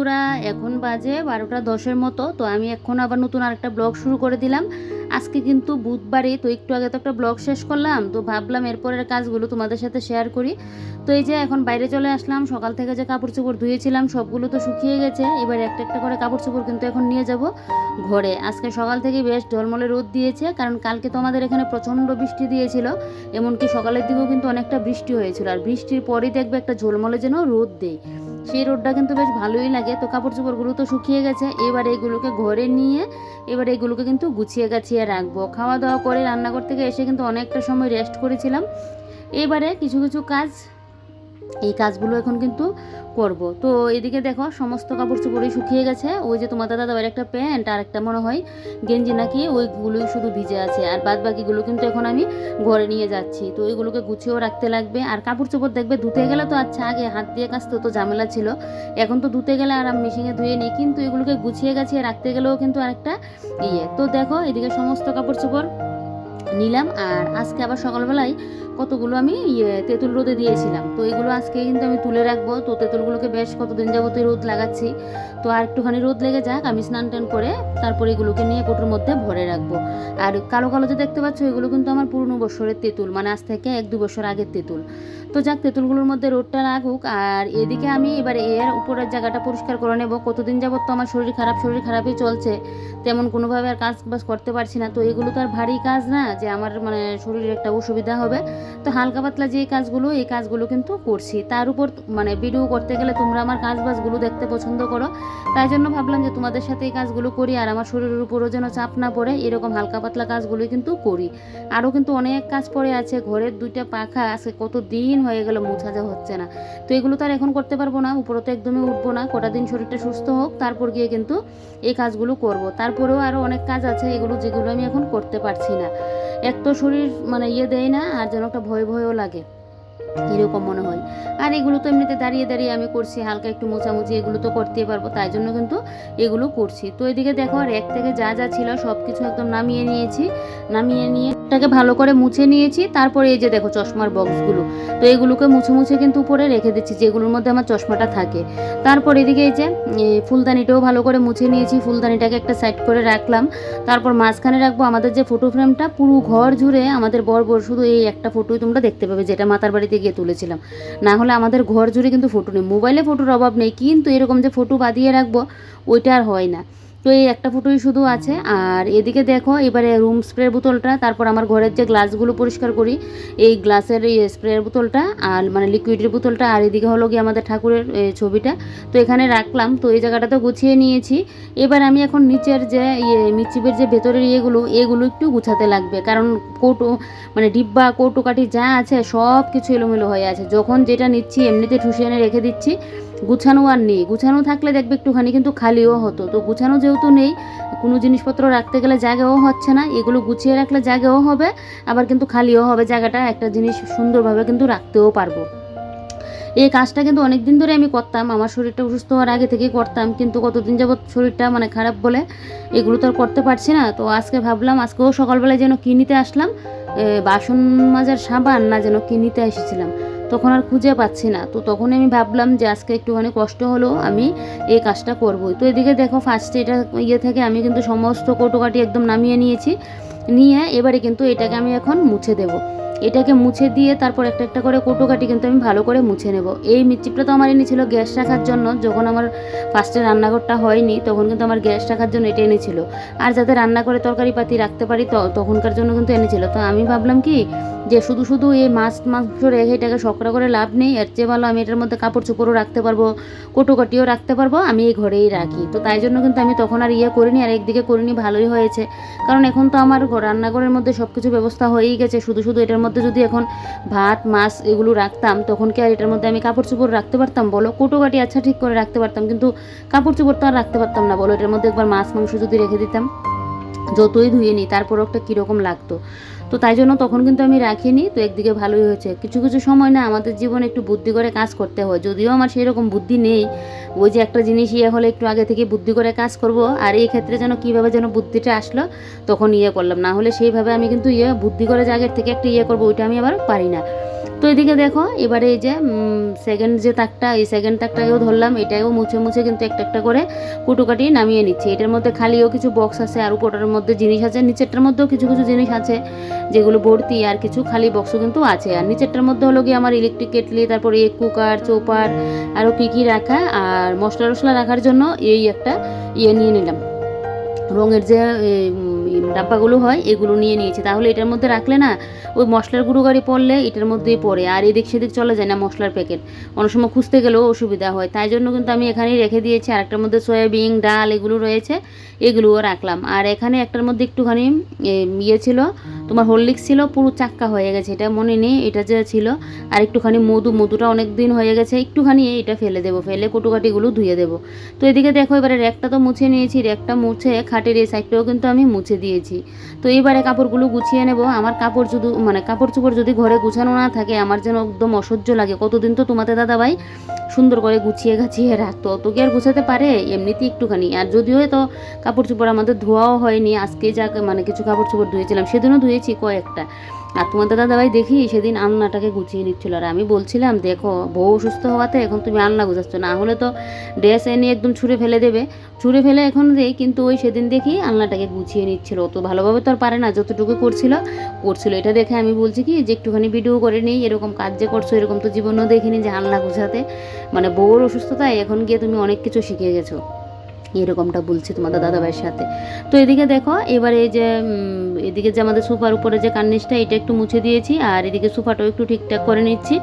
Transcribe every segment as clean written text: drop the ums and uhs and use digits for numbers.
বন্ধুরা, এখন বাজে 12টা 10-এর মতো। তো আমি এখন আবার নতুন আরেকটা ব্লগ শুরু করে দিলাম। আজকে কিন্তু বুধবারে, তো একটু আগে তো একটা ব্লগ শেষ করলাম, তো ভাবলাম এরপরের কাজগুলো তোমাদের সাথে শেয়ার করি। তো এই যে এখন বাইরে চলে আসলাম। সকাল থেকে যে কাপড় চোপড় ধুয়েছিলাম সবগুলো তো শুকিয়ে গেছে। এবার একটা একটা করে কাপড় চোপড় কিন্তু এখন নিয়ে যাব ঘরে। আজকে সকাল থেকে বেশ ঝলমলে রোদ দিয়েছে, কারণ কালকে তো আমাদের এখানে প্রচণ্ড বৃষ্টি দিয়েছিল। এমনকি সকালের দিকেও কিন্তু অনেকটা বৃষ্টি হয়েছিল। আর বৃষ্টির পরেই দেখবে একটা ঝলমলে যেন রোদ দেয়, সেই রোদটা কিন্তু বেশ ভালোই লাগে। তো কাপড় চোপড়গুলো তো শুকিয়ে গেছে, এবার এইগুলোকে ঘরে নিয়ে এবার এইগুলোকে কিন্তু গুছিয়ে গাছিয়ে রাখবো। খাওয়া দাওয়া করে রান্নাঘর থেকে এসে কিন্তু অনেকটা সময় রেস্ট করেছিলাম। এবারে কিছু কিছু কাজ, এই কাজগুলো এখন কিন্তু করব। তো এদিকে দেখো সমস্ত কাপড় চোপড়ই শুকিয়ে গেছে। ওই যে তোমার দাদার একটা প্যান্ট আর একটা মনে হয় গেঞ্জি নাকি, ওইগুলোই শুধু ভিজে আছে। আর বাদ বাকিগুলো কিন্তু এখন আমি ঘরে নিয়ে যাচ্ছি। তো ওইগুলোকে গুছিয়েও রাখতে লাগবে। আর কাপড় চোপড় দেখবে ধুতে গেলে তো আচ্ছা, আগে হাত দিয়ে কাচতে তো ঝামেলা ছিল, এখন তো ধুতে গেলে আর আমি মেশিনে ধুয়ে নিই, কিন্তু এগুলোকে গুছিয়ে গাছিয়ে রাখতে গেলেও কিন্তু আরেকটা তো দেখো এদিকে সমস্ত কাপড় চোপড় নিলাম। আর আজকে আবার সকালবেলায় কতগুলো আমি তেঁতুল রোদে দিয়েছিলাম, তো এগুলো আজকে কিন্তু আমি তুলে রাখবো। তো তেঁতুলগুলোকে বেশ কতদিন যাবতীয় রোদ লাগাচ্ছি, তো আর একটুখানি রোদ লেগে যাক, আমি স্নান টান করে তারপরে এগুলোকে নিয়ে কোটোর মধ্যে ভরে রাখবো। আর কালো কালো যে দেখতে পাচ্ছ, এগুলো কিন্তু আমার পুরনো বছরের তেঁতুল, মানে আজ থেকে 1-2 বছর আগের তেঁতুল। তো যাক, তেঁতুলগুলোর মধ্যে রোদটা লাগুক। আর এদিকে আমি এবার এর উপরের জায়গাটা পরিষ্কার করে নেব। কতদিন যাবত তো আমার শরীর খারাপই চলছে, তেমন কোনোভাবে আর কাজ বাজ করতে পারছি না। তো এগুলো তো আর ভারী কাজ না যে আমার মানে শরীরের একটা অসুবিধা হবে। তো হালকা পাতলা যে কাজগুলো, এই কাজগুলো কিন্তু করছি। তার উপর মানে ভিডিও করতে গেলে তোমরা আমার কাজ বাজগুলো দেখতে পছন্দ করো, তাই জন্য ভাবলাম যে তোমাদের সাথে এই কাজগুলো করি, আর আমার শরীরের উপরও যেন চাপ না পড়ে, এরকম হালকা পাতলা কাজগুলোই কিন্তু করি। আরও কিন্তু অনেক কাজ পড়ে আছে। ঘরের 2টা পাখা আছে, কত দিন হয়ে গেল মোছা যা হচ্ছে না। তো এগুলো তো আর এখন করতে পারবো না, উপরে তো একদমই উঠবো না। কটা দিন শরীরটা সুস্থ হোক, তারপর গিয়ে কিন্তু এই কাজগুলো করব। তারপরেও আরও অনেক কাজ আছে এগুলো, যেগুলো আমি এখন করতে পারছি না। এক তো শরীর মানে দেয় না, আর যেন একটা ভয়ও লাগে, এরকম মনে হয়। আর এগুলো তো এমনিতে দাঁড়িয়ে দাঁড়িয়ে আমি করছি, হালকা একটু মোছামুছি এগুলো তো করতেই পারবো, তাই জন্য কিন্তু এগুলো করছি। তো এদিকে দেখো র্যাক থেকে যা যা ছিল সব কিছু একদম নামিয়ে নিয়েছি। নামিয়ে নিয়ে এটাকে ভালো করে মুছে নিয়েছি। তারপরে এই যে দেখো চশমার বক্সগুলো, তো এগুলোকে মুছে মুছে কিন্তু উপরে রেখে দিচ্ছি, যেগুলোর মধ্যে আমার চশমাটা থাকে। তারপর এদিকে এই যে ফুলদানিটাও ভালো করে মুছে নিয়েছি। ফুলদানিটাকে একটা সাইড করে রাখলাম। তারপর মাঝখানে রাখবো আমাদের যে ফটো ফ্রেমটা। পুরো ঘর জুড়ে আমাদের বর শুধু এই একটা ফটোই তোমরা দেখতে পাবে, যেটা মাতার বাড়িতে গিয়ে তুলেছিলাম। না হলে আমাদের ঘর জুড়ে কিন্তু ফটো নেই। মোবাইলে ফটোর অভাব নেই, কিন্তু এরকম যে ফটো বাঁধিয়ে রাখবো ওইটা আর হয় না। তো এই একটা ফটোই শুধু আছে। আর এদিকে দেখো এবারে রুম স্প্রের বোতলটা, তারপর আমার ঘরের যে গ্লাসগুলো পরিষ্কার করি, এই গ্লাসের এই স্প্রের বোতলটা আর মানে লিকুইডের বোতলটা, আর এদিকে হলো গিয়ে আমাদের ঠাকুরের ছবিটা, তো এখানে রাখলাম। তো এই জায়গাটা তো গুছিয়ে নিয়েছি। এবার আমি এখন নিচের যে মিচিপের যে ভেতরের এগুলো একটু গুছাতে লাগবে, কারণ কৌটো মানে ডিব্বা কৌটো কাঠি যা আছে সব কিছু এলোমেলো হয়ে আছে। যখন যেটা নিচ্ছি এমনিতে ঠুসে এনে রেখে দিচ্ছি, গুছানো আর নেই। গুছানো থাকলে দেখবে একটুখানি কিন্তু খালিও হতো। তো গুছানো যেহেতু নেই, কোনো জিনিসপত্র রাখতে গেলে জায়গাও হচ্ছে না। এগুলো গুছিয়ে রাখলে জায়গাও হবে, আবার কিন্তু খালিও হবে জায়গাটা, একটা জিনিস সুন্দরভাবে কিন্তু রাখতেও পারবো। এই কাজটা কিন্তু অনেক দিন ধরে আমি করতাম, আমার শরীরটা অসুস্থ হওয়ার আগে থেকেই করতাম, কিন্তু কতদিন যাবৎ শরীরটা মানে খারাপ বলে এগুলো তো আর করতে পারছি না। তো আজকে ভাবলাম, আজকেও সকালবেলায় যেন কিনিতে আসলাম, বাসন মাজার সাবান না যেন কিনিতে এসেছিলাম, তখন আর খুঁজে পাচ্ছি না। তো তখন আমি ভাবলাম যে আজকে একটুখানি কষ্ট হলেও আমি এই কাজটা করবই। তো এদিকে দেখো ফার্স্টে এটা থেকে আমি কিন্তু সমস্ত কৌটোকাটি একদম নামিয়ে নিয়েছি। নিয়ে এবারে কিন্তু এটাকে আমি এখন মুছে দেবো। এটাকে মুছে দিয়ে তারপর একটা একটা করে কৌটোকাটি কিন্তু আমি ভালো করে মুছে নেব। এই মিচিপটা তো আমার এনেছিল গ্যাস রাখার জন্য, যখন আমার ফার্স্টে রান্নাঘরটা হয়নি তখন কিন্তু আমার গ্যাস রাখার জন্য এটা এনেছিল, আর যাতে রান্না করে তরকারি পাতি রাখতে পারি তখনকার জন্য কিন্তু এনেছিল। তো আমি ভাবলাম কি যে শুধু শুধু এই মাংস রেখে এটাকে শক্রা করে লাভ নেই, এর চেয়ে ভালো আমি এটার মধ্যে কাপড় চোপড়ও রাখতে পারবো, কৌটোকাটিও রাখতে পারবো, আমি এই ঘরেই রাখি। তো তাই জন্য কিন্তু আমি তখন আর করিনি, আর একদিকে করিনি ভালোই হয়েছে, কারণ এখন তো আমার রান্নাঘরের মধ্যে সব কিছু ব্যবস্থা হয়েই গেছে। শুধু শুধু এটার মধ্যে যদি এখন ভাত মাছ এগুলো রাখতাম, তখন কি আর এটার মধ্যে আমি কাপড় চোপড় রাখতে পারতাম বলো? কৌটোকাটি আচ্ছা ঠিক করে রাখতে পারতাম, কিন্তু কাপড় চোপড় তো আর রাখতে পারতাম না বলো? এটার মধ্যে একবার মাছ মাংস যদি রেখে দিতাম, যতই ধুয়ে নিই তারপরও একটা কীরকম লাগতো। তো তাই জন্য তখন কিন্তু আমি রাখিনি। তো একদিকে ভালোই হয়েছে। কিছু কিছু সময় না আমাদের জীবনে একটু বুদ্ধি করে কাজ করতে হয়, যদিও আমার সেই রকম বুদ্ধি নেই। ওই যে একটা জিনিস হলে একটু আগে থেকে বুদ্ধি করে কাজ করব, আর এই ক্ষেত্রে যেন কীভাবে যেন বুদ্ধিটা আসলো তখন করলাম, না হলে সেইভাবে আমি কিন্তু বুদ্ধি করে যে আগের থেকে একটা করবো, ওইটা আমি আবার পারি না। তো এদিকে দেখো এবারে এই যে সেকেন্ড যে তাকটা, এই সেকেন্ড তাকটাকেও ধরলাম, এটাও মুছে মুছে কিন্তু একটা একটা করে কুটোকাটি নামিয়ে নিচ্ছি। এটার মধ্যে খালিও কিছু বক্স আছে আর উপরটার মধ্যে জিনিস আছে, নিচেরটার মধ্যেও কিছু কিছু জিনিস আছে যেগুলো ভর্তি, আর কিছু খালি বক্সও কিন্তু আছে। আর নিচেরটার মধ্যে হলো গিয়ে আমার ইলেকট্রিক কেটলি, তারপরে এই কুকার চৌপার আরও কী কী রাখা, আর মশলা টশলা রাখার জন্য এই একটা নিয়ে নিলাম, রঙের যে ডাব্বাগুলো হয় এগুলো নিয়ে নিয়েছি। তাহলে এটার মধ্যে রাখলে না ওই মশলার গুঁড়ো গাড়ি পড়লে এটার মধ্যেই পড়ে, আর এদিক সেদিক চলে যায় না মশলার প্যাকেট, অনেক সময় খুঁজতে গেলেও অসুবিধা হয়। তাই জন্য কিন্তু আমি এখানেই রেখে দিয়েছি। আর একটার মধ্যে সয়াবিন ডাল এগুলো রয়েছে, এগুলোও রাখলাম। আর এখানে একটার মধ্যে একটুখানি ছিল তোমার হরলিক্স ছিল, পুরো চাক্কা হয়ে গেছে, এটা মনে নেই এটা যে ছিল। আর একটুখানি মধুটা অনেক দিন হয়ে গেছে, একটুখানি এটা ফেলে দেবো, ফেলে কটুকাটিগুলো ধুয়ে দেবো। তো এদিকে দেখো এবারে র্যাকটা তো মুছে নিয়েছি, র্যাকটা মুছে খাটের এই সাইডটাও কিন্তু আমি মুছে দিয়েছি। তো এইবারে কাপড়গুলো গুছিয়ে নেব। আমার কাপড় কাপড় চোপড় যদি ঘরে গুছানো না থাকে আমার যেন একদম অসহ্য লাগে। কতদিন তো তোমাদের দাদাভাই সুন্দর করে গুছিয়ে গাছিয়ে রাখতো, অত কি আর গুছাতে পারে, এমনিতেই একটুখানি। আর যদিও তো কাপড় চোপড় আমাদের ধোয়াও হয়নি, আজকে যা কিছু কাপড় চোপড় ধুয়েছিলাম, সেদিনও ধুয়েছি কয়েকটা। আর তোমাদের দাদাভাই দেখি সেদিন আলনাটাকে গুছিয়ে নিচ্ছিল, আর আমি বলছিলাম দেখো বউ অসুস্থ হওয়াতে এখন তুমি আলনা গুছাচ্ছ, না হলে তো ড্রেস এনে একদম ছুঁড়ে ফেলে দেবে, ছুঁড়ে ফেলে এখন দেই। কিন্তু ওই সেদিন দেখি আলনাটাকে গুছিয়ে নিচ্ছিল, অত ভালোভাবে তো আর পারে না, যতটুকু করছিল। এটা দেখে আমি বলছি কি যে একটুখানি ভিডিও করে নিই, এরকম কাজ যে করছো এরকম তো জীবনেও দেখিনি যে আলনা গুছাতে, বউর অসুস্থতায় এখন গিয়ে তুমি অনেক কিছু শিখে গেছো, এরকমটা বলছি তোমাদের দাদাভাইয়ের সাথে। তো এদিকে দেখো এবারে এই যে এদিকে যে আমাদের সোফার উপরে যে কার্নিশটা এটা একটু মুছে দিয়েছি, আর এদিকে সোফাটাও একটু ঠিকঠাক করে নিচ্ছি,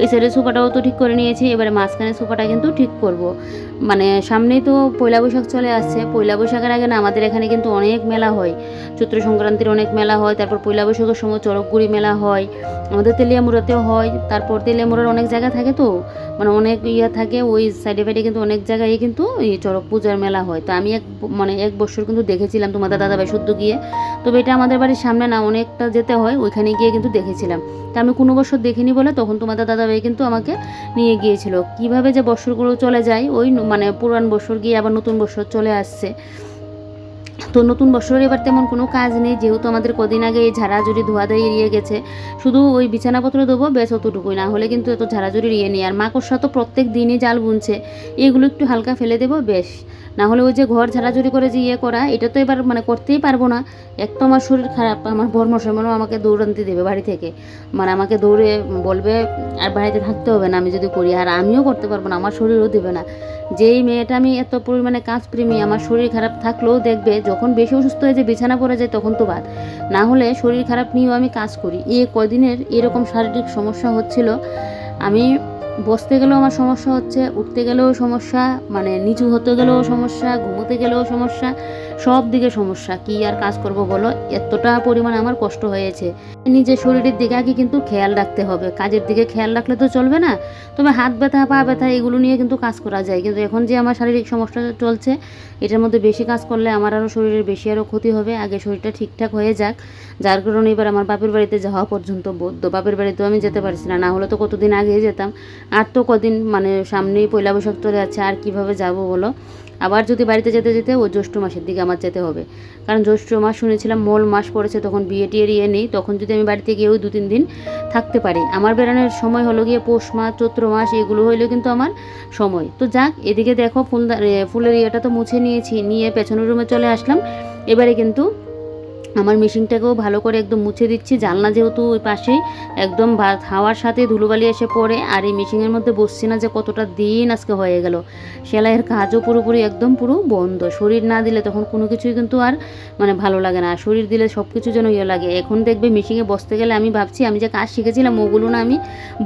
এই সাইডের সোফাটাও তো ঠিক করে নিয়েছি। এবারে মাঝখানে সোফাটা কিন্তু ঠিক করব, সামনেই তো পয়লা বৈশাখ চলে আসছে। পয়লা বৈশাখের আগে না আমাদের এখানে কিন্তু অনেক মেলা হয়, চৈত্র সংক্রান্তির অনেক মেলা হয়, তারপর পয়লা বৈশাখের সময় চড়কগুড়ি মেলা হয়, আমাদের তেলিয়ামুড়াতেও হয়। তারপর তেলিয়ামুড়ার অনেক জায়গা থাকে তো, অনেক থাকে ওই সাইডে ফাইডে কিন্তু অনেক জায়গায় কিন্তু এই চড়ক পূজার মেলা হয়। তো আমি এক বছর কিন্তু দেখেছিলাম তোমাদের দাদাভাই শুদ্ধ গিয়ে। তবে এটা আমাদের বাড়ির সামনে না, অনেকটা যেতে হয়, ওইখানে গিয়ে কিন্তু দেখেছিলাম। তা আমি কোনো বছর দেখিনি বলে তখন তোমাদের দাদাভাই কিন্তু আমাকে নিয়ে গিয়েছিল। কিভাবে যে বছরগুলো চলে যায়, ওই পুরান বছর গিয়ে আবার নতুন বছর চলে আসছে। তো নতুন বছরের এবার তেমন কোনো কাজ নেই, যেহেতু আমাদের কদিন আগে এই ঝাড়াঝুড়ি ধোয়াধাই এড়িয়ে গেছে, শুধু ওই বিছানাপত্র দেবো বেশ, অতটুকুই, না হলে কিন্তু এত ঝাড়াঝুড়ি এড়িয়ে নেই। আর মাকড়সা তো প্রত্যেক দিনই জাল বুনছে, এগুলো একটু হালকা ফেলে দেবো বেশ, না হলে ওই যে ঘর ঝাড়াঝুড়ি করে যে করা এটা তো এবার করতেই পারবো না। এক তো আমার শরীর খারাপ, আমার বরমশাই আমাকে দৌড়ান্তি দেবে বাড়ি থেকে, আমাকে দৌড়ে বলবে আর বাড়িতে থাকতে হবে না আমি যদি করি, আর আমিও করতে পারবো না, আমার শরীরও দেবে না। যেই মেয়েটা আমি এত পরিমাণে কাজপ্রেমী, আমার শরীর খারাপ থাকলেও দেখবে যখন বেশি অসুস্থ হয়ে যে বিছানা পড়ে যায় তখন তো বাদ, না হলে শরীর খারাপ নিয়েও আমি কাজ করি। কদিনের এরকম শারীরিক সমস্যা হচ্ছিল, আমি বসতে গেলেও আমার সমস্যা হচ্ছে, উঠতে গেলেও সমস্যা, নিচু হতে গেলেও সমস্যা, ঘুমোতে গেলেও সমস্যা, সব দিকে সমস্যা। কি আর কাজ করব বলো, এতটা পরিমাণে আমার কষ্ট হয়েছে। নিজের শরীরের দিকে আগে কিন্তু খেয়াল রাখতে হবে, কাজের দিকে খেয়াল রাখলে তো চলবে না। তবে হাত ব্যথা পা ব্যথা এগুলো নিয়ে কিন্তু কাজ করা যায়, কিন্তু এখন যে আমার শারীরিক সমস্যা চলছে এটার মধ্যে বেশি কাজ করলে আমার আরও শরীরের বেশি আরও ক্ষতি হবে। আগে শরীরটা ঠিকঠাক হয়ে যাক, যার কারণে এবার আমার বাপের বাড়িতে যাওয়া পর্যন্ত বদ্ধ, বাপের বাড়িতেও আমি যেতে পারছি না, না হলে তো কতদিন আগেই যেতাম। আর তো কদিন সামনেই পয়লা বৈশাখ চলে যাচ্ছে, আর কিভাবে যাব বলো। আবার যদি বাড়িতে যেতে যেতে ওই জ্যৈষ্ঠ মাসের দিকে আমার যেতে হবে, কারণ জ্যৈষ্ঠ মাস শুনেছিলাম মল মাস পড়েছে, তখন বিয়ে টিয়ে নেই, তখন যদি আমি বাড়িতে গিয়ে ওই 2-3 দিন থাকতে পারি। আমার বেড়ানোর সময় হলো গিয়ে পৌষ মাস চৈত্র মাস, এগুলো হইলেও কিন্তু আমার সময়। তো যাক, এদিকে দেখো ফুলের ইয়েটা তো মুছে নিয়েছি, নিয়ে পেছনের রুমে চলে আসলাম। এবারে কিন্তু আমার মেশিনটাকেও ভালো করে একদম মুছে দিচ্ছি, জানলা যেহেতু ওই পাশেই, একদম হাওয়ার সাথে ধুলোবালি এসে পড়ে। আর এই মেশিনের মধ্যে বসছি না যে কতটা দিন আজকে হয়ে গেল, সেলাইয়ের কাজও পুরোপুরি একদম পুরো বন্ধ। শরীর না দিলে তখন কোনো কিছুই কিন্তু আর ভালো লাগে না, শরীর দিলে সব কিছু যেন লাগে। এখন দেখবে মেশিনে বসতে গেলে আমি ভাবছি আমি যে কাজ শিখেছিলাম ওগুলো না আমি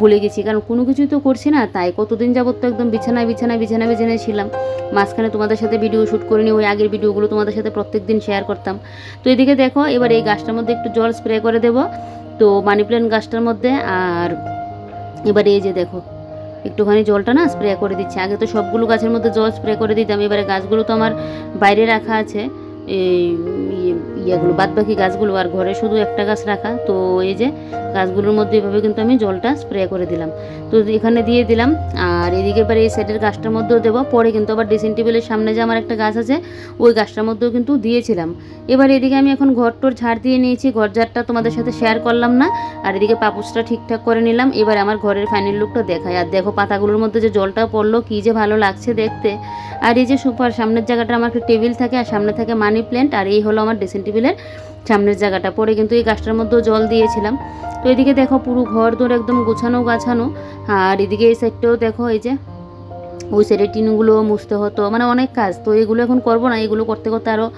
ভুলে গেছি, কারণ কোনো কিছুই তো করছি না। তাই কতদিন যাবত তো একদম বিছানায় ছিলাম। মাঝখানে তোমাদের সাথে ভিডিও শ্যুট করিনি, ওই আগের ভিডিওগুলো তোমাদের সাথে প্রত্যেক দিন শেয়ার করতাম। তো এদিকে দেখো এবার এই গাছটার মধ্যে একটু জল স্প্রে করে দেব, তো মানি প্ল্যান্ট গাছটার মধ্যে। আর এবারে এই যে দেখো একটুখানি জলটা না স্প্রে করে দিচ্ছি, আগে তো সবগুলো গাছের মধ্যে জল স্প্রে করে দিতাম, এবারে গাছগুলো তো আমার বাইরে রাখা আছে, এই ইয়েগুলো বাদ বাকি গাছগুলো, আর ঘরে শুধু একটা গাছ রাখা। তো এই যে গাছগুলোর মধ্যে এভাবে কিন্তু আমি জলটা স্প্রে করে দিলাম। তো এখানে দিয়ে দিলাম, আর এদিকে এবার এই সাইডের গাছটার মধ্যেও দেবো। পরে কিন্তু আবার ড্রেসিং টেবিলের সামনে যে আমার একটা গাছ আছে ওই গাছটার মধ্যেও কিন্তু দিয়েছিলাম। এবার এদিকে আমি এখন ঘরটোর ঝাড় দিয়ে নিয়েছি, ঘর ঝাড়টা তোমাদের সাথে শেয়ার করলাম না। আর এদিকে পাপুসটা ঠিকঠাক করে নিলাম। এবার আমার ঘরের ফাইনাল লুকটা দেখায়। আর দেখো পাতাগুলোর মধ্যে যে জলটা পড়লো কী যে ভালো লাগছে দেখতে। আর এই যে সোফার সামনের জায়গাটা আমার একটা টেবিল থাকে, আর সামনে থাকে মানি প্ল্যান্ট, আর এই হলো আমার ড্রেসিং টেবিলের সামনের জায়গাটা। পরে কিন্তু এই গাছটার মধ্যেও জল দিয়েছিলাম। তো এদিকে দেখো পুরো ঘর দৌড় একদম গোছানো গাছানো। আর এদিকে এই সাইডটাও দেখো, এই যে ওই সাইডের টিনগুলো মুছতে হতো, মানে অনেক কাজ। তো এগুলো এখন করবো না, এগুলো করতে করতে আরও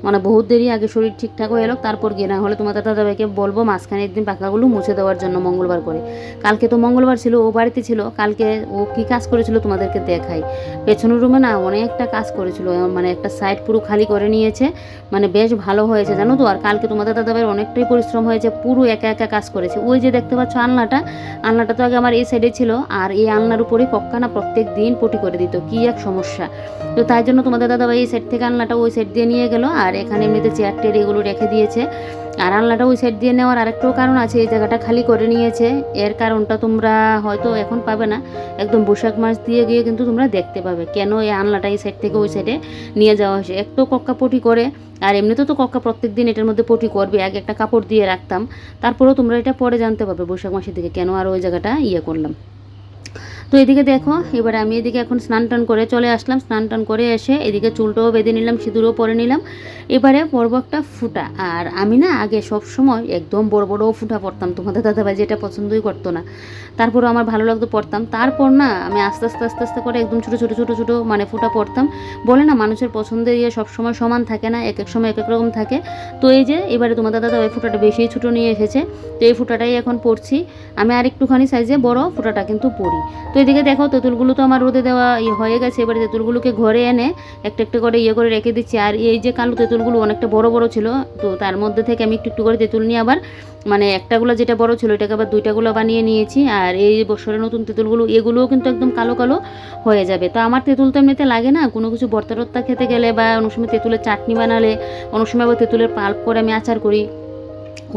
মানে বহুত দেরি, আগে শরীর ঠিকঠাক হয়ে এলো তারপর গিয়ে, না হলে তোমার দাদাভাইকে বলবো মাঝখানে একদিন পাখাগুলো মুছে দেওয়ার জন্য মঙ্গলবার করে। কালকে তো মঙ্গলবার ছিল, ও বাড়িতে ছিল। কালকে ও কী কাজ করেছিল তোমাদেরকে দেখাই। পেছনের রুমে না অনেকটা কাজ করেছিল, মানে একটা সাইড পুরো খালি করে নিয়েছে, মানে বেশ ভালো হয়েছে জানো তো। আর কালকে তোমাদের দাদাভাইয়ের অনেকটাই পরিশ্রম হয়েছে, পুরো একা একা কাজ করেছে। ওই যে দেখতে পাচ্ছ আলনাটা তো আগে আমার এই সাইডে ছিল, আর এই আলনার উপরেই কক্কা না প্রত্যেক দিন পটি করে দিত, কী এক সমস্যা। তো তাই জন্য তোমাদের দাদাভাই এই সাইড থেকে আলনাটা ওই সাইড দিয়ে নিয়ে গেল, আর এখানে এমনিতে চেয়ার টেয়ার এগুলো রেখে দিয়েছে। আর আলনাটা ওই সাইড দিয়ে নেওয়ার আরেকটাও কারণ আছে, এই জায়গাটা খালি করে নিয়েছে। এর কারণটা তোমরা হয়তো এখন পাবে না, একদম বৈশাখ মাস দিয়ে গিয়ে কিন্তু তোমরা দেখতে পাবে কেন এই আলনাটা এই সাইড থেকে ওই সাইডে নিয়ে যাওয়া হয়েছে। এক তো কক্কা পটি করে, আর এমনিতে তো কক্কা প্রত্যেক দিন এটার মধ্যে পটি করবে, আগে একটা কাপড় দিয়ে রাখতাম। তারপরেও তোমরা এটা পরে জানতে পারবে বৈশাখ মাসের দিকে কেন আর ওই জায়গাটা করলাম। তো এদিকে দেখো, এবার আমি এদিকে এখন স্নান টান করে চলে আসলাম। স্নান টান করে এসে এদিকে চুলটাও বেঁধে নিলাম, সিঁদুরও পরে নিলাম। এবারে পরবো একটা ফুটা। আর আমি না আগে সব সময় একদম বড় বড় ফুটা পরতাম, তোমাদের দাদাভাই যেটা পছন্দই করতো না, তারপরও আমার ভালো লাগতো পরতাম। তারপর না আমি আস্তে আস্তে আস্তে আস্তে করে একদম ছোটো ছোটো ছোটো ছোটো মানে ফুটা পরতাম। বলে না মানুষের পছন্দের সবসময় সমান থাকে না, এক এক সময় এক এক রকম থাকে। তো এই যে এবারে তোমাদের দাদাভাই ফুটাটা বেশি ছোটো নিয়ে এসেছে, তো এই ফুটাটাই এখন পরছি। আমি আর একটুখানি সাইজে বড় ফুটাটা কিন্তু পরি। তো এদিকে দেখো তেঁতুলগুলো তো আমার রোদে দেওয়া হয়ে গেছে। এবারে তেঁতুলগুলোকে ঘরে এনে একটা একটা করে করে রেখে দিচ্ছি। আর এই যে কালো তেঁতুলগুলো অনেকটা বড় বড় ছিল, তো তার মধ্যে থেকে আমি একটু একটু করে তেঁতুল নিয়ে আবার মানে একটাগুলো যেটা বড় ছিল এটাকে আবার দুইটাগুলো বানিয়ে নিয়েছি। আর এই বছরের নতুন তেঁতুলগুলো এগুলোও কিন্তু একদম কালো কালো হয়ে যাবে। তো আমার তেঁতুল তো এমনিতে লাগে না, কোনো কিছু ভর্তা টর্তা খেতে গেলে বা অনেক সময় তেঁতুলের চাটনি বানালে, অনেক সময় আবার তেঁতুলের পাল্প করে আমি আচার করি,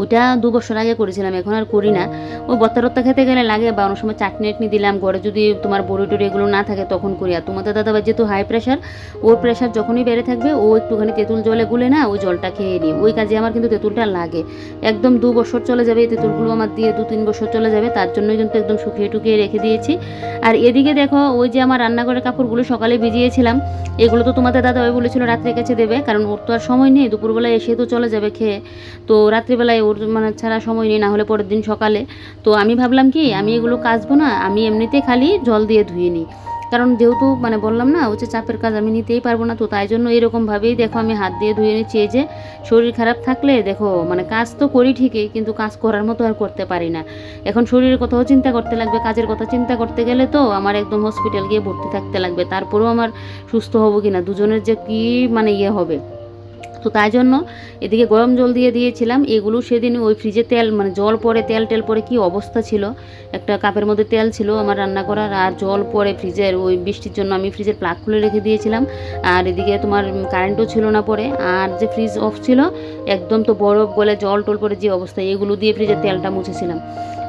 ওইটা 2 বছর আগে করেছিলাম, এখন আর করি না। ওই ভর্তা খেতে গেলে লাগে, বা অনেক সময় চাটনি টাটনি দিলাম, ঘরে যদি তোমার বড়ি টড়ি এগুলো না থাকে তখন করি। আর তোমাদের দাদাভাই যেহেতু হাই প্রেশার, ওর প্রেশার যখনই বেড়ে থাকবে ও একটুখানি তেঁতুল জলে গুলে না ওই জলটা খেয়ে নিই, ওই কাজে আমার কিন্তু তেঁতুলটা লাগে। একদম 2 বছর চলে যাবে এই তেঁতুলগুলো আমার দিয়ে, 2-3 বছর চলে যাবে, তার জন্যই কিন্তু একদম শুকিয়ে টুকিয়ে রেখে দিয়েছি। আর এদিকে দেখো ওই যে আমার রান্নাঘরের কাপড়গুলো সকালে ভিজিয়েছিলাম, এগুলো তো তোমাদের দাদাভাই বলেছিল রাত্রে কাছে দেবে, কারণ ওর তো আর সময় নেই, দুপুরবেলায় এসে তো চলে যাবে খেয়ে। তো রাত্রিবেলায় ওর মানে ছাড়া সময় নেই, না হলে পরের দিন সকালে। তো আমি ভাবলাম কি আমি এগুলো কাচবো না, আমি এমনিতে খালি জল দিয়ে ধুয়ে নিই, কারণ যেহেতু মানে বললাম না হচ্ছে চাপের কাজ আমি নিতেই পারবো না। তো তাই জন্য এরকমভাবেই দেখো আমি হাত দিয়ে ধুয়ে নিচ্ছি। এই যে শরীর খারাপ থাকলে দেখো মানে কাজ তো করি ঠিকই, কিন্তু কাজ করার মতো আর করতে পারি না। এখন শরীরের কথাও চিন্তা করতে লাগবে, কাজের কথা চিন্তা করতে গেলে তো আমার একদম হসপিটাল গিয়ে ভর্তি থাকতে লাগবে, তারপরেও আমার সুস্থ হবো কিনা, দুজনের যে কী মানে হবে। তো তাই জন্য এদিকে গরম জল দিয়ে দিয়েছিলাম। এগুলো সেদিন ওই ফ্রিজে তেল মানে জল পরে তেল টেল পরে কি অবস্থা ছিল, একটা কাপের মধ্যে তেল ছিল আমার রান্না করার, আর জল পরে ফ্রিজের ওই বৃষ্টির জন্য আমি ফ্রিজের প্লাগ খুলে রেখে দিয়েছিলাম। আর এদিকে তোমার কারেন্টও ছিল না পরে, আর যে ফ্রিজ অফ ছিল একদম তো বরফ গলে জল টল পরে যে অবস্থা, এগুলো দিয়ে ফ্রিজের তেলটা মুছেছিলাম।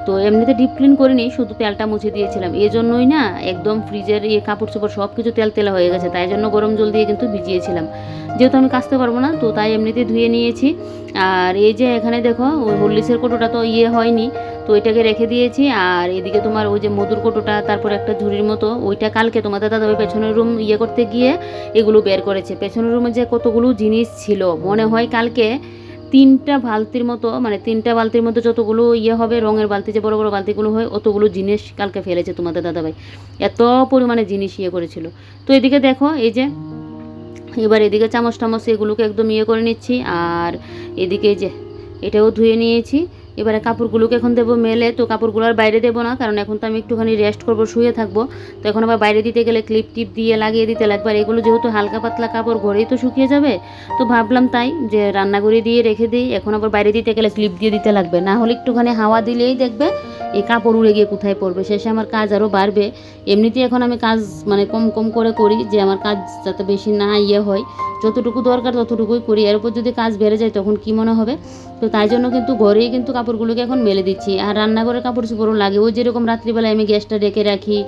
তো এমনিতে ডিপ ক্লিন করিনি, শুধু তেলটা মুছে দিয়েছিলাম। এই জন্যই না একদম ফ্রিজের কাপড় চোপড় সব কিছু তেল তেলা হয়ে গেছে, তাই জন্য গরম জল দিয়ে কিন্তু ভিজিয়েছিলাম। যেহেতু আমি কাচতে পারবো না, তো তাই এমনিতে ধুয়ে নিয়েছি। আর এই যে এখানে দেখো ওই হরলিক্সের কোটোটা তো হয়নি, তো ওইটাকে রেখে দিয়েছি। আর এদিকে তোমার ওই যে মধুর কোটোটা, তারপর একটা ঝুড়ির মতো, ওইটা কালকে তোমাদের দাদাভাই পেছনের রুম করতে গিয়ে এগুলো বের করেছে। পেছনের রুমে যে কতগুলো জিনিস ছিল, মনে হয় কালকে 3টা বালতির মতো, মানে 3টা বালতির মধ্যে যতগুলো হবে রঙের বালতি, যে বড় বড় বালতিগুলো হয়, অতগুলো জিনিস কালকে ফেলেছে তোমাদের দাদাভাই, এত পরিমাণে জিনিস করেছিল। তো এদিকে দেখো এই যে এবার এদিকে চামচ টামচ এগুলোকে একদম করে নিচ্ছি। আর এদিকে যে এটাও ধুয়ে নিয়েছি। এবারে কাপড়গুলোকে এখন দেবো মেলে। তো কাপড়গুলো আর বাইরে দেবো না, কারণ এখন তো আমি একটুখানি রেস্ট করবো, শুয়ে থাকবো। তো এখন আবার বাইরে দিতে গেলে ক্লিপ টিপ দিয়ে লাগিয়ে দিতে লাগবে, আর এগুলো যেহেতু হালকা পাতলা কাপড় ঘরেই তো শুকিয়ে যাবে। তো ভাবলাম তাই যে রান্নাঘরে দিয়ে রেখে দিই, এখন আবার বাইরে দিতে গেলে ক্লিপ দিয়ে দিতে লাগবে, না হলে একটুখানি হাওয়া দিলেই দেখবে এই কাপড় উড়ে গিয়ে কোথায় পড়বে, শেষে আমার কাজ আরও বাড়বে। এমনিতেই এখন আমি কাজ মানে কম কম করে করি, যে আমার কাজ যাতে বেশি না হয়, যতটুকু দরকার ততটুকুই করি। এর উপর যদি কাজ বেড়ে যায় তখন কি মনে হবে। তো তাই জন্য কিন্তু ঘরেই কিন্তু কাপড়গুলোকে এখন মেলে দিচ্ছি। আর রান্নাঘরের কাপড় চোপড়ও লাগে, ওই যেরকম রাত্রিবেলায় আমি গ্যাসটা ডেকে রাখি,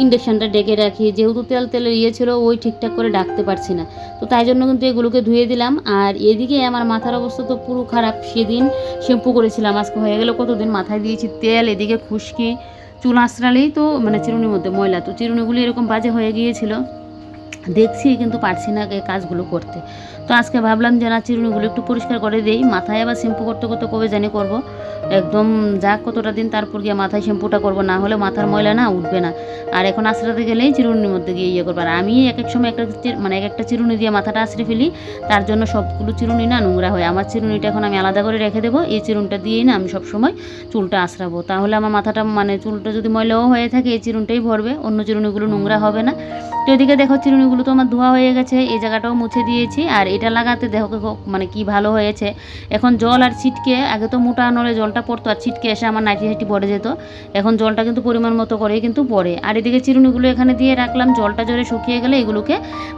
ইন্ডাকশানটা ডেকে রাখি, যেহেতু তেলের ছিল ওই ঠিকঠাক করে ডাকতে পারছি না, তো তাই জন্য কিন্তু এগুলোকে ধুয়ে দিলাম। আর এদিকে আমার মাথার অবস্থা তো পুরো খারাপ, সেদিন শ্যাম্পু করেছিলাম, আজকে হয়ে গেল কতদিন মাথায় দিয়েছি তেল, এদিকে খুশকি, চুল আঁচড়ালেই তো মানে চিরুনির মধ্যে ময়লা, তো চিরুনিগুলি এরকম বাজে হয়ে গিয়েছিল, দেখছি কিন্তু পারছি না এই কাজগুলো করতে। তো আজকে ভাবলাম যে না, চিরুনিগুলো একটু পরিষ্কার করে দিই, মাথায় আবার শ্যাম্পু করতে করতে কবে জানি করব, একদম যাক কতটা দিন তারপর গিয়ে মাথায় শ্যাম্পুটা করবো, না হলে মাথার ময়লা না উঠবে না। আর এখন আঁচড়াতে গেলেই চিরুনির মধ্যে গিয়ে ইয়ে করবো। আর আমি এক এক সময় এক একটা চিরুনি দিয়ে মাথাটা আঁচড়ে ফেলি, তার জন্য সবগুলো চিরুনি না নোংরা হয়। আমার চিরুনিটা এখন আমি আলাদা করে রেখে দেবো, এই চিরুনিটা দিয়েই না আমি সবসময় চুলটা আঁচড়াবো, তাহলে আমার মাথাটা মানে চুলটা যদি ময়লাও হয়ে থাকে এই চিরুনিটাই ভরবে, অন্য চিরুনিগুলো নোংরা হবে না। তো এদিকে দেখো চিরুনিগুলো তো আমার ধোয়া হয়ে গেছে, এই জায়গাটাও মুছে দিয়েছি। আর এটা লাগাতে দেখো মানে কি ভালো হয়েছে, এখন জল আর ছিটকে, আগে তো মোটা নলে জলটা পড়তো আর ছিটকে এসে আমার নাইটি হাইটি পড়ে যেত, এখন জলটা কিন্তু পরিমাণ মতো করেই কিন্তু পড়ে। আর এদিকে চিরুনিগুলো এখানে দিয়ে রাখলাম, জলটা জোরে শুকিয়ে গেলে এগুলোকে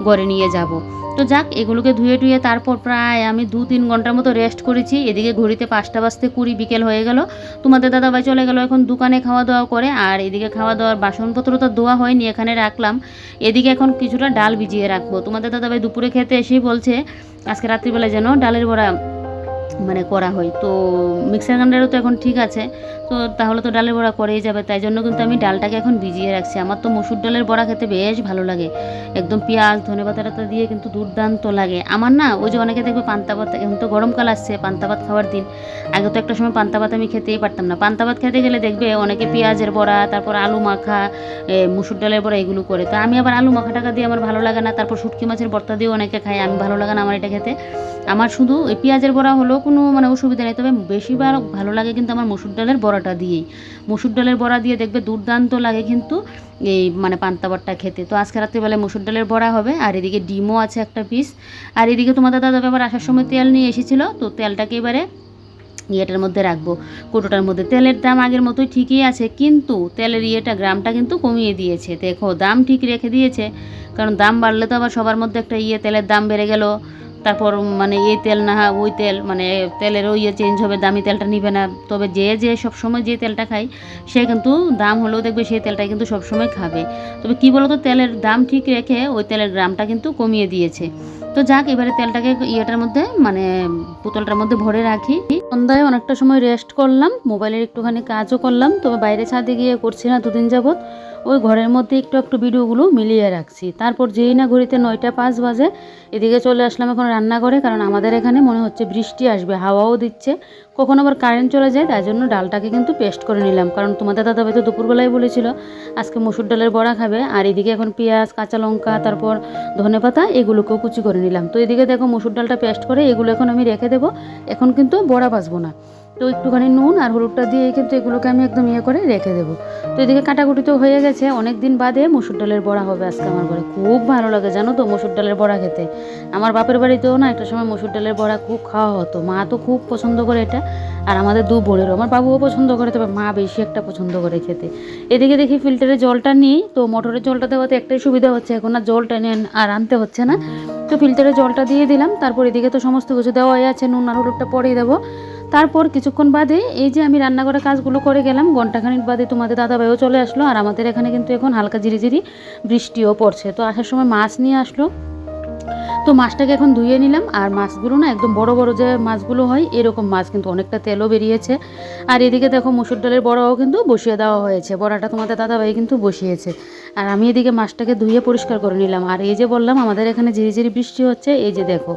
ঘরে নিয়ে যাব। তো যাক, এগুলোকে ধুয়ে টুয়ে তারপর প্রায় আমি 2-3 ঘন্টার মতো রেস্ট করেছি। এদিকে ঘড়িতে 5টা বাজতে 20 বিকেল হয়ে গেল, তোমাদের দাদাভাই চলে গেল এখন দোকানে খাওয়া দাওয়া করে। আর এদিকে খাওয়া দাওয়ার বাসনপত্র তো ধোয়া হয়নি, এখানে রাখলাম। এদিকে এখন কিছুটা ডাল ভিজিয়ে রাখবো, তোমাদের দাদাভাই দুপুরে খেতে এসেই বলছে আজকে রাত্রিবেলায় যেন ডালের বড়া মানে করা হয়। তো মিক্সার গ্রাইন্ডারও তো এখন ঠিক আছে, তো তাহলে তো ডালের বড়া করেই যাবে, তাই জন্য কিন্তু আমি ডালটাকে এখন ভিজিয়ে রাখছি। আমার তো মসুর ডালের বড়া খেতে বেশ ভালো লাগে, একদম পেঁয়াজ ধনেপাতা টাতা দিয়ে কিন্তু দুর্দান্ত লাগে আমার। না ওই যে অনেকে দেখবে পান্তা ভাত, এখন তো গরমকাল আসছে, পান্তা ভাত খাওয়ার দিন, আগে তো একটা সময় পান্তা ভাত আমি খেতেই পারতাম না। পান্তা ভাত খেতে গেলে দেখবে অনেকে পেঁয়াজের বড়া, তারপর আলু মাখা, মসুর ডালের বড়া এগুলো করে, তো আমি আবার আলু মাখা টাকা দিয়ে আমার ভালো লাগে না, তারপর শুটকি মাছের ভর্তা দিয়েও অনেকে খায়, আমি ভালো লাগে না আমার এটা খেতে। আমার শুধু এই পেঁয়াজের বড়া হলেও কোনো মানে অসুবিধা নেই, তবে বেশিরভাগ ভালো লাগে কিন্তু আমার মসুর ডালের বড়াটা দিয়েই। মসুর ডালের বড়া দিয়ে দেখবে দুর্দান্ত লাগে কিন্তু এই মানে পান্তা ভাতটা খেতে। তো আজকে রাত্রিবেলায় মসুর ডালের বড়া হবে, আর এদিকে ডিমও আছে একটা পিস। আর এদিকে তোমাদের দাদা আবার আসার সময় তেল নিয়ে এসেছিলো, তো তেলটাকে এবারে ইয়েটার মধ্যে রাখবো, কৌটোটার মধ্যে। তেলের দাম আগের মতোই ঠিকই আছে, কিন্তু তেলের গ্রামটা কিন্তু কমিয়ে দিয়েছে, দেখো দাম ঠিক রেখে দিয়েছে, কারণ দাম বাড়লে তো আবার সবার মধ্যে একটা তেলের দাম বেড়ে গেল, তারপর মানে এই তেল না ওই তেল, মানে তেলেরও চেঞ্জ হবে, দামি তেলটা নিবে না। তবে যে সবসময় যে তেলটা খায় সে কিন্তু দাম হলেও দেখবে সেই তেলটাই কিন্তু সবসময় খাবে। তবে কী বলো তো, তেলের দাম ঠিক রেখে ওই তেলের গ্রামটা কিন্তু কমিয়ে দিয়েছে। তো যাক, এবারে তেলটাকে ইয়েটার মধ্যে মানে বোতলটার মধ্যে ভরে রাখি। সন্ধ্যায় অনেকটা সময় রেস্ট করলাম, মোবাইলের একটুখানি কাজও করলাম, তবে বাইরে ছাদে গিয়ে করছি না দুদিন যাবৎ, ওই ঘরের মধ্যে একটু একটু ভিডিওগুলো মিলিয়ে রাখছি। তারপর যেই না ঘড়িতে 9টা 5 বাজে, এদিকে চলে আসলাম এখন রান্নাঘরে, কারণ আমাদের এখানে মনে হচ্ছে বৃষ্টি আসবে, হাওয়াও দিচ্ছে, কখন আবার কারেন্ট চলে যায়, তাই জন্য ডালটাকে কিন্তু পেস্ট করে নিলাম, কারণ তোমাদের দাদাভাই তো দুপুরবেলায় বলেছিল আজকে মসুর ডালের বড়া খাবে। আর এদিকে এখন পেঁয়াজ, কাঁচা লঙ্কা, তারপর ধনেপাতা এগুলোকেও কুচি করে নিলাম। তো এদিকে দেখো মসুর ডালটা পেস্ট করে এগুলো এখন আমি রেখে দেবো, এখন কিন্তু বড়া ভাজবো না। তো একটুখানি নুন আর হলুদটা দিয়ে কিন্তু এগুলোকে আমি একদম করে রেখে দেবো। তো এদিকে কাটাকুটি তো হয়ে গেছে, অনেক দিন বাদে মসুর ডালের বড়া হবে আজকে আমার ঘরে, খুব ভালো লাগে জানো তো মসুর ডালের বড়া খেতে। আমার বাপের বাড়িতেও না একটা সময় মসুর ডালের বড়া খুব খাওয়া হতো, মা তো খুব পছন্দ করে এটা, আর আমাদের 2 বোনেরও, আমার বাবুও পছন্দ করে, তবে মা বেশি একটা পছন্দ করে খেতে। এদিকে দেখি ফিল্টারে জলটা নিই, তো মোটরের জলটা দেওয়াতে একটাই সুবিধা হচ্ছে, এখন আর জলটা আর আনতে হচ্ছে না, তো ফিল্টারে জলটা দিয়ে দিলাম। তারপর এদিকে তো সমস্ত কিছু দেওয়াই আছে, নুন আর হলুদটা পরেই দেবো। তারপর কিছুক্ষণ বাদে এই যে আমি রান্নাঘরের কাজগুলো করে গেলাম, ঘন্টাখানিক বাদে তোমাদের দাদাভাইও চলে আসলো, আর আমাদের এখানে কিন্তু এখন হালকা ঝিরিঝিরি বৃষ্টিও পড়ছে। তো আসার সময় মাছ নিয়ে আসলো, তো মাছটাকে এখন ধুয়ে নিলাম। আর মাছগুলো না একদম বড় বড় যে মাছগুলো হয় এরকম মাছ, কিন্তু অনেকটা তেলও বেরিয়েছে। আর এদিকে দেখো মসুর ডালের বড়াও কিন্তু বসিয়ে দেওয়া হয়েছে, বড়াটা তোমাদের দাদাভাই কিন্তু বসিয়েছে। আর আমি এদিকে মাছটাকে ধুয়ে পরিষ্কার করে নিলাম। আর এই যে বললাম আমাদের এখানে ঝিরিঝিরি বৃষ্টি হচ্ছে, এই যে দেখো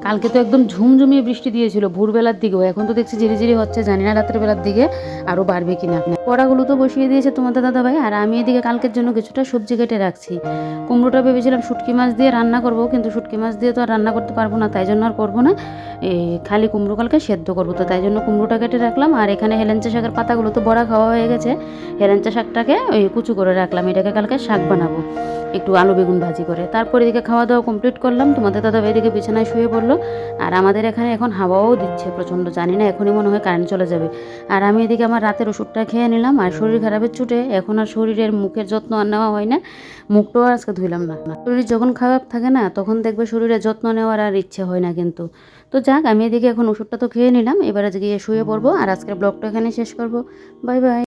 কালকে তো একদম ঝুমঝুমিয়ে বৃষ্টি দিয়েছিল ভোরবেলার দিকেও, এখন তো দেখছি ঝিরিঝিরি হচ্ছে, জানি না রাত্রের বেলার দিকে আরও বাড়বে কিনা। বড়াগুলো তো বসিয়ে দিয়েছে তোমাদের দাদাভাই, আর আমি এদিকে কালকের জন্য কিছুটা সবজি কেটে রাখছি। কুমড়োটা ভেবেছিলাম শুটকি মাছ দিয়ে রান্না করব, কিন্তু শুটকি মাছ দিয়ে তো আর রান্না করতে পারবো না, তাই জন্য আর করবো না, খালি কুমড়ো কালকে সেদ্ধ করবো, তো তাই জন্য কুমড়োটা কেটে রাখলাম। আর এখানে হেলেঞ্চা শাকের পাতাগুলো তো বড়া খাওয়া হয়ে গেছে, হেলেঞ্চা শাকটাকে কুচু করে রাখলাম, এটাকে কালকে শাক বানাবো। একটু আলু বেগুন ভাজি করে। তারপর এদিকে খাওয়া দাওয়া কমপ্লিট করলাম, তোমাদের দাদা এদিকে বিছানায় শুয়ে পড়লো। আর আমাদের এখানে এখন হাওয়াও দিচ্ছে প্রচণ্ড, জানি না এখনই মনে হয় কারেন্ট চলে যাবে। আর আমি এদিকে আমার রাতের ওষুধটা খেয়ে নিলাম। আর শরীর খারাপের চোটে এখন আর শরীরের মুখের যত্ন আর নেওয়া হয় না, মুখটাও আজকে ধুইলাম না। শরীর যখন খারাপ থাকে না তখন দেখবে শরীরের যত্ন নেওয়ার আর ইচ্ছে হয় না কিন্তু। তো যাক, আমি এদিকে এখন ওষুধটা তো খেয়ে নিলাম, এবারে গিয়ে শুয়ে পড়বো আর আজকের ব্লগটা এখানে শেষ করবো। Bye bye.